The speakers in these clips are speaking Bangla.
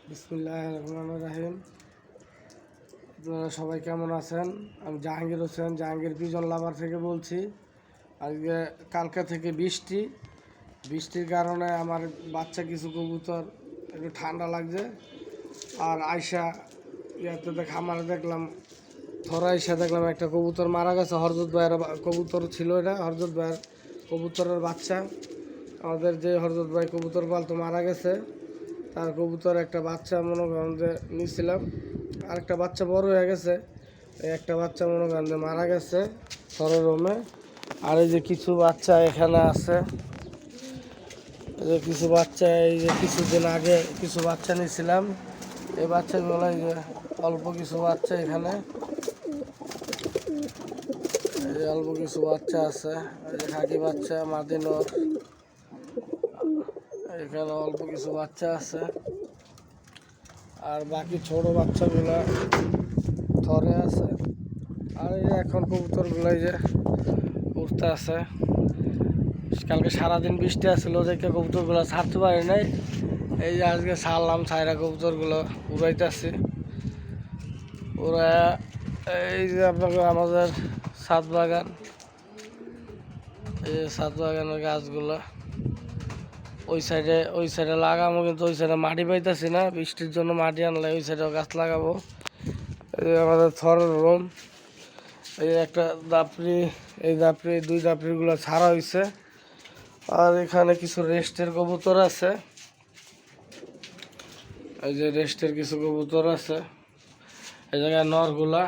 বিসমিল্লাহির রহমানির রহিম। আপনারা সবাই কেমন আছেন? আমি জাহাঙ্গীর হোসেন, জাহাঙ্গীর পিজন লাভার থেকে বলছি। আজকে কালকা থেকে বৃষ্টির কারণে আমার বাচ্চা কিছু কবুতর একটু ঠান্ডা লাগছে। আর আয়সা খামারে দেখলাম, দেখলাম একটা কবুতর মারা গেছে। হরজত ভাইয়ের কবুতর ছিল, এটা হরজত ভাইয়ের কবুতরের বাচ্চা। আমাদের যে হরজত ভাই কবুতর পালতো মারা গেছে, তার কবুতর একটা বাচ্চা মনে করেন যে নিয়েছিলাম। আরেকটা বাচ্চা বড় হয়ে গেছে, একটা বাচ্চা মনে করেন যে মারা গেছে থরের রুমে। আর এই যে কিছু বাচ্চা এখানে আছে, এই যে কিছু বাচ্চা, এই যে কিছুদিন আগে কিছু বাচ্চা নিয়েছিলাম। এই বাচ্চাগুলো এই যে অল্প কিছু বাচ্চা এখানে, এই যে অল্প কিছু বাচ্চা আছে। এই যে খাকি বাচ্চা মাদিনর, এখানে অল্প কিছু বাচ্চা আছে। আর বাকি ছোট বাচ্চাগুলো থরে আছে। আর এই যে এখন কবুতরগুলো এই যে উঠতে আছে। কালকে সারাদিন বৃষ্টি আসছিল, দেখে কবুতরগুলো ছাড়তে পারি নাই। এই যে আজকে ছাড়লাম, ছাইরা কবুতরগুলো উড়াইতেছি। ওরা এই যে আপনাকে আমাদের ছাদ বাগান, এই যে ছাদ বাগানের গাছগুলো ওই সাইডে লাগাবো, কিন্তু ওই সাইডে মাটি পাইতেছি না। বৃষ্টির জন্য মাটি আনলে ওই সাইডেও গাছ লাগাবো। এই যে আমাদের থরের রুম, এই যে একটা দাপড়ি, এই দুই দাপড়িগুলো ছাড়া হয়েছে। আর এখানে কিছু রেস্টের কবুতর আছে, এই যে রেস্টের কিছু কবুতর আছে। এই জায়গায় নরগুলা,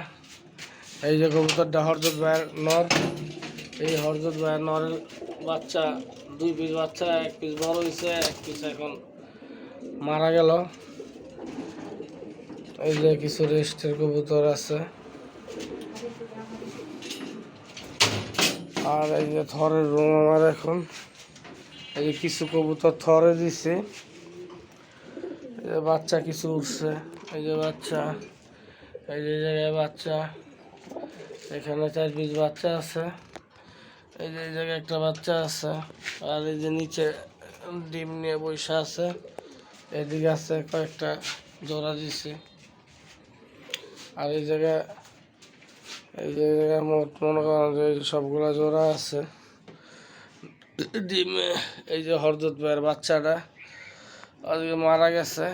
এই যে কবুতরটা হরজত ভাইয়ের নর। এই হরজত ভাইয়ের নরের বাচ্চা, 2 পিস বাচ্চা, 1 পিস বড় হয়েছে, 1 পিস এখন মারা গেল। এই যে কিছু রেস্টের কবুতর আছে। আর এই যে থরের রুম আমার এখন, এই যে কিছু কবুতর থরে দিছে, এই যে বাচ্চা কিছু উঠছে। এই যে বাচ্চা, এই যে জায়গায় বাচ্চা, এখানে 4 পিস বাচ্চা আছে। এই যে এই জায়গায় একটা বাচ্চা আছে। আর এই যে নিচে ডিম নিয়ে বসে আছে। এদিকে আছে কয়েকটা জোড়া দিছে। আর এই জায়গায় মোট মনে করেন যে সবগুলা জোড়া আছে ডিমে। এই যে হরজত ভাইয়ের বাচ্চাটা আজকে মারা গেছে,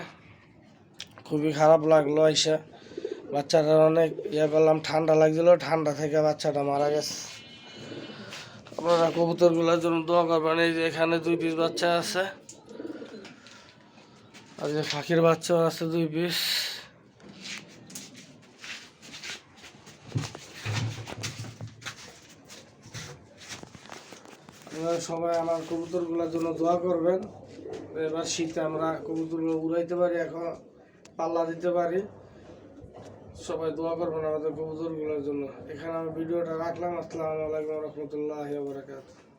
খুবই খারাপ লাগলো। আইসা বাচ্চাটা অনেক করলাম, ঠান্ডা লাগছিল, ঠান্ডা থেকে বাচ্চাটা মারা গেছে। আপনারা কবুতরগুলোর জন্য দোয়া করবেন। এই যে এখানে 2 পিস বাচ্চা আছে, আর যে পাখির বাচ্চাও আছে 2 পিস। আপনারা সবাই আমার কবুতরগুলোর জন্য দোয়া করবেন। এবার শীতে আমরা কবুতরগুলো উড়াইতে পারি, এখন পাল্লা দিতে পারি। সবাই দোয়া করবেন আমাদের কবুতরগুলোর জন্য। এখানে আমি ভিডিওটা রাখলাম। আসসালামু আলাইকুম রহমতুল্লাহি ওয়া বারাকাতুহু।